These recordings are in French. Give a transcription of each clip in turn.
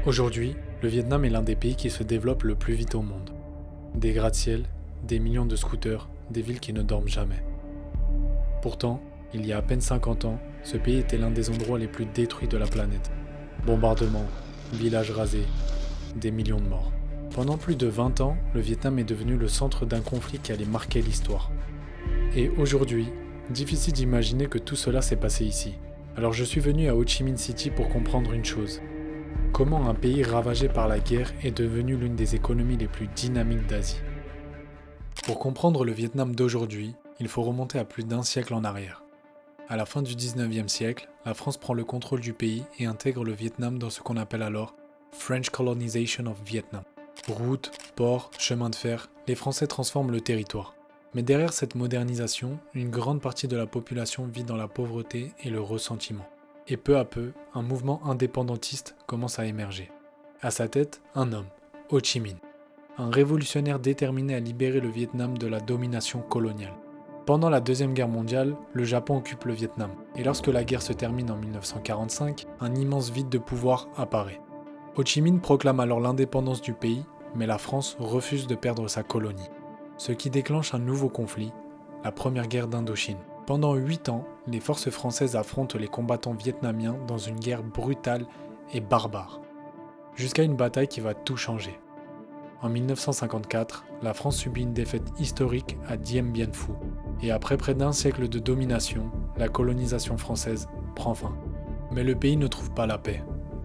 Aujourd'hui, le Vietnam est l'un des pays qui se développe le plus vite au monde. Des gratte-ciel, des millions de scooters, des villes qui ne dorment jamais. Pourtant, il y a à peine 50 ans, ce pays était l'un des endroits les plus détruits de la planète. Bombardements, villages rasés, des millions de morts. Pendant plus de 20 ans, le Vietnam est devenu le centre d'un conflit qui allait marquer l'histoire. Et aujourd'hui, difficile d'imaginer que tout cela s'est passé ici. Alors je suis venu à Ho Chi Minh City pour comprendre une chose. Comment un pays ravagé par la guerre est devenu l'une des économies les plus dynamiques d'Asie. Pour comprendre le Vietnam d'aujourd'hui, il faut remonter à plus d'un siècle en arrière. À la fin du 19e siècle, la France prend le contrôle du pays et intègre le Vietnam dans ce qu'on appelle alors French Colonization of Vietnam. Routes, ports, chemins de fer, les Français transforment le territoire. Mais derrière cette modernisation, une grande partie de la population vit dans la pauvreté et le ressentiment. Et peu à peu, un mouvement indépendantiste commence à émerger. À sa tête, un homme, Ho Chi Minh, un révolutionnaire déterminé à libérer le Vietnam de la domination coloniale. Pendant la Deuxième Guerre mondiale, le Japon occupe le Vietnam, et lorsque la guerre se termine en 1945, un immense vide de pouvoir apparaît. Ho Chi Minh proclame alors l'indépendance du pays, mais la France refuse de perdre sa colonie. Ce qui déclenche un nouveau conflit, la Première Guerre d'Indochine. Pendant 8 ans, les forces françaises affrontent les combattants vietnamiens dans une guerre brutale et barbare, jusqu'à une bataille qui va tout changer. En 1954, la France subit une défaite historique à Dien Bien Phu, et après près d'un siècle de domination, la colonisation française prend fin. Mais le pays ne trouve pas la paix.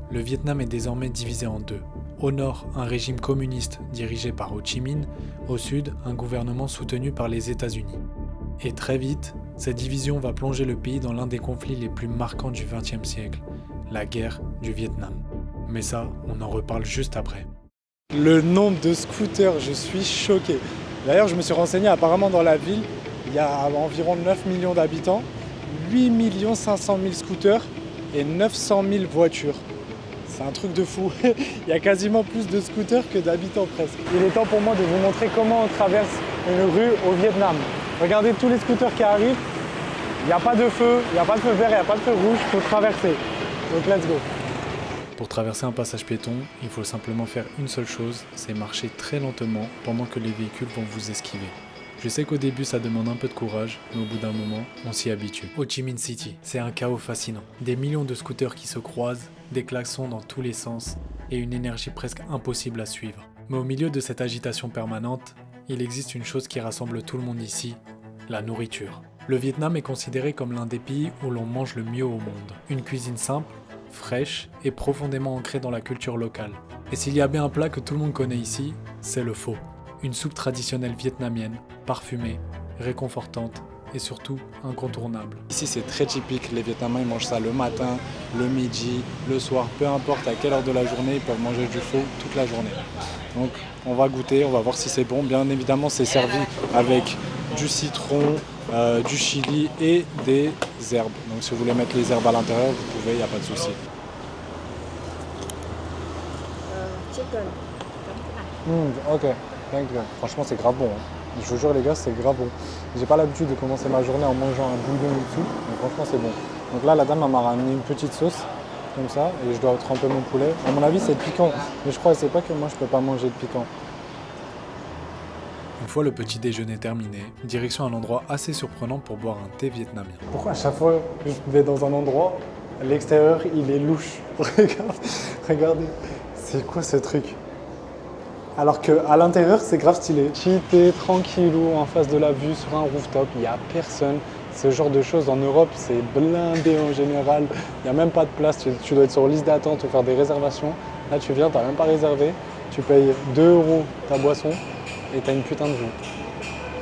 Le Vietnam est désormais divisé en deux. Au nord, un régime communiste dirigé par Ho Chi Minh, au sud, un gouvernement soutenu par les États-Unis. Et très vite, cette division va plonger le pays dans l'un des conflits les plus marquants du XXe siècle, la guerre du Vietnam. Mais ça, on en reparle juste après. Le nombre de scooters, je suis choqué. D'ailleurs, je me suis renseigné, apparemment dans la ville, il y a environ 9 millions d'habitants, 8 500 000 scooters et 900 000 voitures. C'est un truc de fou. Il y a quasiment plus de scooters que d'habitants presque. Il est temps pour moi de vous montrer comment on traverse une rue au Vietnam. Regardez tous les scooters qui arrivent. Il n'y a pas de feu, il n'y a pas de feu vert, il n'y a pas de feu rouge, il faut traverser. Donc let's go. Pour traverser un passage piéton, il faut simplement faire une seule chose, c'est marcher très lentement pendant que les véhicules vont vous esquiver. Je sais qu'au début ça demande un peu de courage, mais au bout d'un moment, on s'y habitue. Ho Chi Minh City, c'est un chaos fascinant. Des millions de scooters qui se croisent, des klaxons dans tous les sens, et une énergie presque impossible à suivre. Mais au milieu de cette agitation permanente, il existe une chose qui rassemble tout le monde ici, la nourriture. Le Vietnam est considéré comme l'un des pays où l'on mange le mieux au monde. Une cuisine simple, fraîche et profondément ancrée dans la culture locale. Et s'il y a bien un plat que tout le monde connaît ici, c'est le pho. Une soupe traditionnelle vietnamienne, parfumée, réconfortante et surtout incontournable. Ici c'est très typique, les Vietnamiens ils mangent ça le matin, le midi, le soir, peu importe à quelle heure de la journée, ils peuvent manger du pho toute la journée. Donc on va goûter, on va voir si c'est bon. Bien évidemment c'est servi avec du citron, du chili et des herbes. Donc si vous voulez mettre les herbes à l'intérieur, vous pouvez, il n'y a pas de souci. Chicken. Ok, thank you. Franchement c'est grave bon. Hein. Je vous jure les gars, c'est grave bon. J'ai pas l'habitude de commencer ma journée en mangeant un bouillon ou tout, mais franchement c'est bon. Donc là la dame m'a ramené une petite sauce, comme ça, et je dois tremper mon poulet. À mon avis c'est piquant, mais je crois que c'est pas que moi je peux pas manger de piquant. Une fois le petit déjeuner terminé, direction un endroit assez surprenant pour boire un thé vietnamien. Pourquoi à chaque fois que je vais dans un endroit, l'extérieur il est louche. Regardez, c'est quoi ce truc? Alors qu'à l'intérieur c'est grave stylé. Cheaté, tranquillou, en face de la vue sur un rooftop, il n'y a personne. Ce genre de choses en Europe c'est blindé en général. Il n'y a même pas de place, tu dois être sur liste d'attente ou faire des réservations. Là tu viens, tu n'as même pas réservé, tu payes 2 € ta boisson et tu as une putain de vue.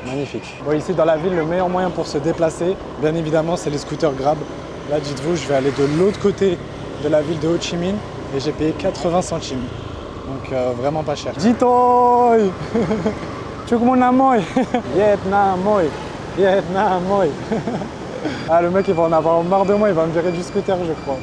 Magnifique. Bon, ici dans la ville, le meilleur moyen pour se déplacer, bien évidemment, c'est les scooters Grab. Là, dites-vous, je vais aller de l'autre côté de la ville de Ho Chi Minh et j'ai payé 80 centimes. Donc vraiment pas cher. Jitoy Chuk mon amoy Vietnamoy Vietnamoy Ah, le mec, il va en avoir marre de moi, il va me virer du scooter, je crois.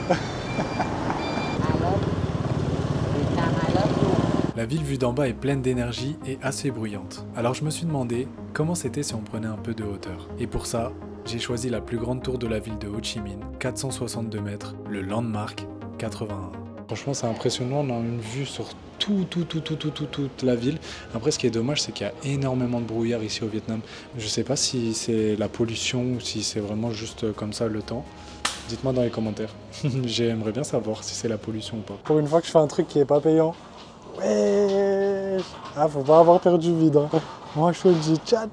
La ville vue d'en bas est pleine d'énergie et assez bruyante. Alors je me suis demandé comment c'était si on prenait un peu de hauteur. Et pour ça, j'ai choisi la plus grande tour de la ville de Ho Chi Minh, 462 mètres, le Landmark 81. Franchement, c'est impressionnant. On a une vue sur toute la ville. Après, ce qui est dommage, c'est qu'il y a énormément de brouillard ici au Vietnam. Je sais pas si c'est la pollution ou si c'est vraiment juste comme ça le temps. Dites-moi dans les commentaires. J'aimerais bien savoir si c'est la pollution ou pas. Pour une fois que je fais un truc qui est pas payant. Ouais. Ah, faut pas avoir perdu vide. Hein. Moi, je te le dis. Tcha.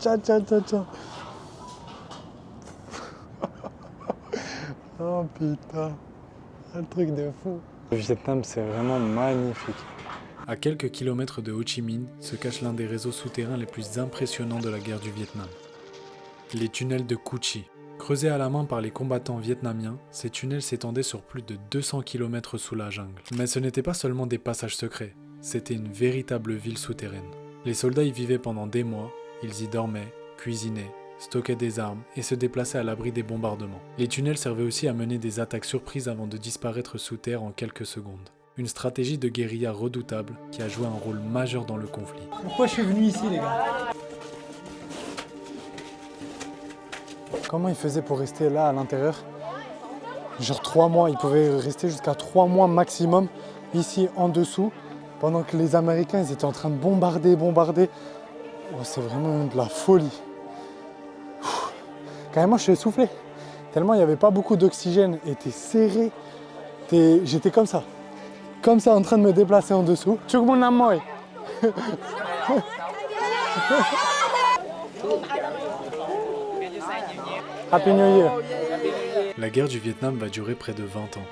Oh putain. Un truc de fou. Le Vietnam, c'est vraiment magnifique. À quelques kilomètres de Ho Chi Minh se cache l'un des réseaux souterrains les plus impressionnants de la guerre du Vietnam. Les tunnels de Cu Chi. Creusés à la main par les combattants vietnamiens, ces tunnels s'étendaient sur plus de 200 km sous la jungle. Mais ce n'étaient pas seulement des passages secrets, c'était une véritable ville souterraine. Les soldats y vivaient pendant des mois, ils y dormaient, cuisinaient, stockaient des armes et se déplaçaient à l'abri des bombardements. Les tunnels servaient aussi à mener des attaques surprises avant de disparaître sous terre en quelques secondes. Une stratégie de guérilla redoutable qui a joué un rôle majeur dans le conflit. Pourquoi je suis venu ici, les gars? Comment ils faisaient pour rester là à l'intérieur? Genre 3 mois, ils pouvaient rester jusqu'à 3 mois maximum ici en dessous, pendant que les Américains ils étaient en train de bombarder. Oh, c'est vraiment de la folie. Carrément, je suis essoufflé. Tellement il n'y avait pas beaucoup d'oxygène, et t'es serré. J'étais comme ça en train de me déplacer en dessous. Chuk mon amoy. Happy New Year. La guerre du Vietnam va durer près de 20 ans,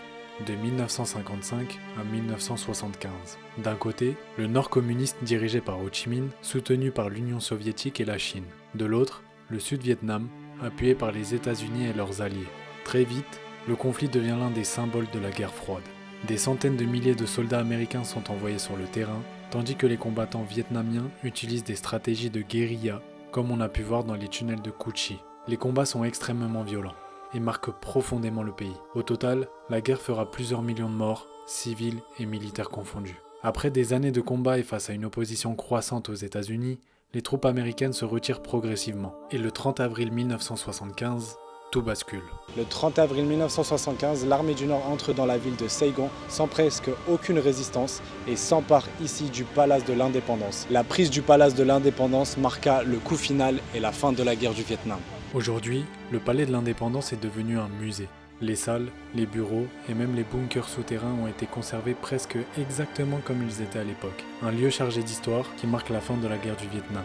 de 1955 à 1975. D'un côté, le Nord communiste dirigé par Ho Chi Minh, soutenu par l'Union soviétique et la Chine. De l'autre, le Sud-Vietnam, appuyé par les États-Unis et leurs alliés. Très vite, le conflit devient l'un des symboles de la guerre froide. Des centaines de milliers de soldats américains sont envoyés sur le terrain, tandis que les combattants vietnamiens utilisent des stratégies de guérilla, comme on a pu voir dans les tunnels de Cu Chi. Les combats sont extrêmement violents et marquent profondément le pays. Au total, la guerre fera plusieurs millions de morts, civils et militaires confondus. Après des années de combats et face à une opposition croissante aux États-Unis, les troupes américaines se retirent progressivement. Et le 30 avril 1975, tout bascule. Le 30 avril 1975, l'armée du Nord entre dans la ville de Saigon sans presque aucune résistance et s'empare ici du Palace de l'Indépendance. La prise du Palace de l'Indépendance marqua le coup final et la fin de la guerre du Vietnam. Aujourd'hui, le Palais de l'Indépendance est devenu un musée. Les salles, les bureaux et même les bunkers souterrains ont été conservés presque exactement comme ils étaient à l'époque. Un lieu chargé d'histoire qui marque la fin de la guerre du Vietnam.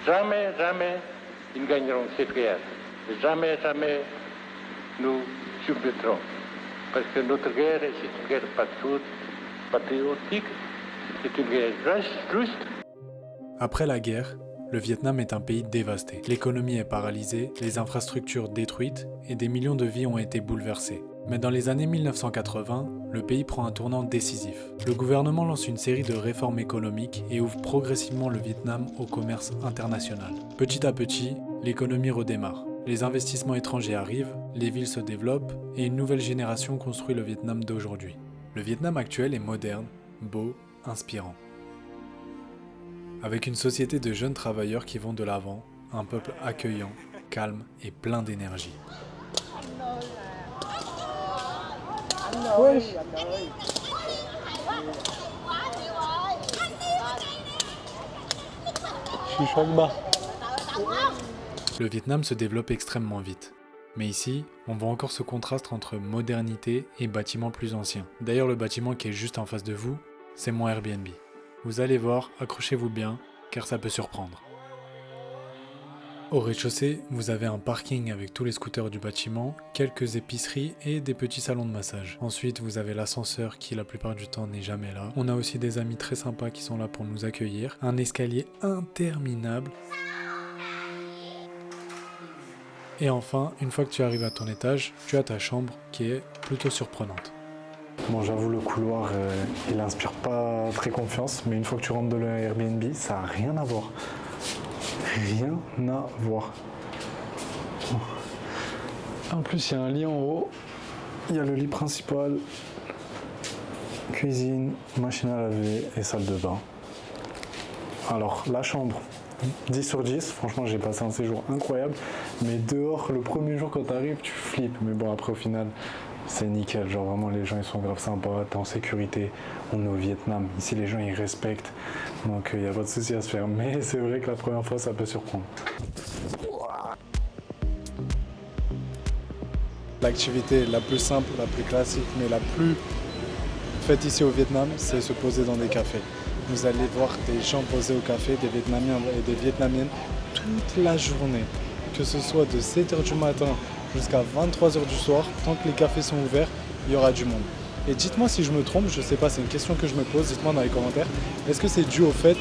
Jamais ils gagneront cette guerre. Jamais nous subirons. Parce que notre guerre, c'est une guerre patriotique, c'est une guerre juste. Après la guerre, le Vietnam est un pays dévasté. L'économie est paralysée, les infrastructures détruites et des millions de vies ont été bouleversées. Mais dans les années 1980, le pays prend un tournant décisif. Le gouvernement lance une série de réformes économiques et ouvre progressivement le Vietnam au commerce international. Petit à petit, l'économie redémarre. Les investissements étrangers arrivent, les villes se développent et une nouvelle génération construit le Vietnam d'aujourd'hui. Le Vietnam actuel est moderne, beau, inspirant. Avec une société de jeunes travailleurs qui vont de l'avant, un peuple accueillant, calme et plein d'énergie. Wesh. Je suis choc bas. Le Vietnam se développe extrêmement vite. Mais ici, on voit encore ce contraste entre modernité et bâtiments plus anciens. D'ailleurs, le bâtiment qui est juste en face de vous, c'est mon Airbnb. Vous allez voir, accrochez-vous bien, car ça peut surprendre. Au rez-de-chaussée, vous avez un parking avec tous les scooters du bâtiment, quelques épiceries et des petits salons de massage. Ensuite, vous avez l'ascenseur qui la plupart du temps n'est jamais là. On a aussi des amis très sympas qui sont là pour nous accueillir. Un escalier interminable. Et enfin, une fois que tu arrives à ton étage, tu as ta chambre qui est plutôt surprenante. Bon, j'avoue, le couloir, il inspire pas très confiance, mais une fois que tu rentres dans le Airbnb, ça n'a rien à voir. Rien à voir. En plus, il y a un lit en haut, il y a le lit principal, cuisine, machine à laver et salle de bain. Alors, la chambre, 10 sur 10, franchement j'ai passé un séjour incroyable, mais dehors, le premier jour quand t'arrives, tu flippes, mais bon après au final, c'est nickel, genre vraiment les gens ils sont grave sympas, t'es en sécurité, on est au Vietnam, ici les gens ils respectent, donc il n'y a pas de souci à se faire, mais c'est vrai que la première fois ça peut surprendre. L'activité la plus simple, la plus classique, mais la plus faite ici au Vietnam, c'est se poser dans des cafés. Vous allez voir des gens posés au café, des Vietnamiens et des Vietnamiennes toute la journée, que ce soit de 7h du matin jusqu'à 23h du soir, tant que les cafés sont ouverts, il y aura du monde. Et dites-moi si je me trompe, je sais pas, c'est une question que je me pose, dites-moi dans les commentaires, est-ce que c'est dû au fait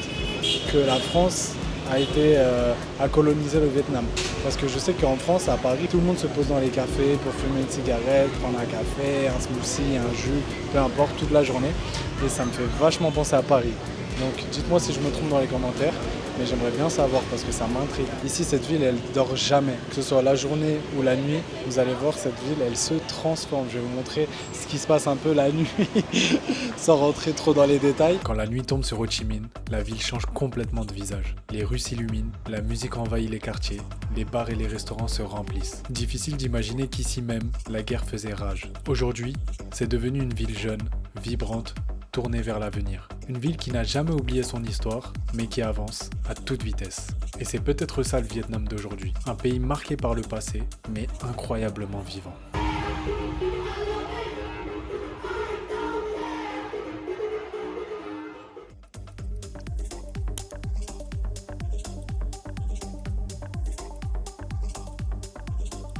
que la France a colonisé le Vietnam? Parce que je sais qu'en France, à Paris, tout le monde se pose dans les cafés pour fumer une cigarette, prendre un café, un smoothie, un jus, peu importe, toute la journée. Et ça me fait vachement penser à Paris. Donc dites-moi si je me trompe dans les commentaires, mais j'aimerais bien savoir parce que ça m'intrigue. Ici, cette ville, elle dort jamais. Que ce soit la journée ou la nuit, vous allez voir, cette ville, elle se transforme. Je vais vous montrer ce qui se passe un peu la nuit, sans rentrer trop dans les détails. Quand la nuit tombe sur Ho Chi Minh, la ville change complètement de visage. Les rues s'illuminent, la musique envahit les quartiers, les bars et les restaurants se remplissent. Difficile d'imaginer qu'ici même, la guerre faisait rage. Aujourd'hui, c'est devenu une ville jeune, vibrante, tournée vers l'avenir. Une ville qui n'a jamais oublié son histoire, mais qui avance à toute vitesse. Et c'est peut-être ça le Vietnam d'aujourd'hui. Un pays marqué par le passé, mais incroyablement vivant.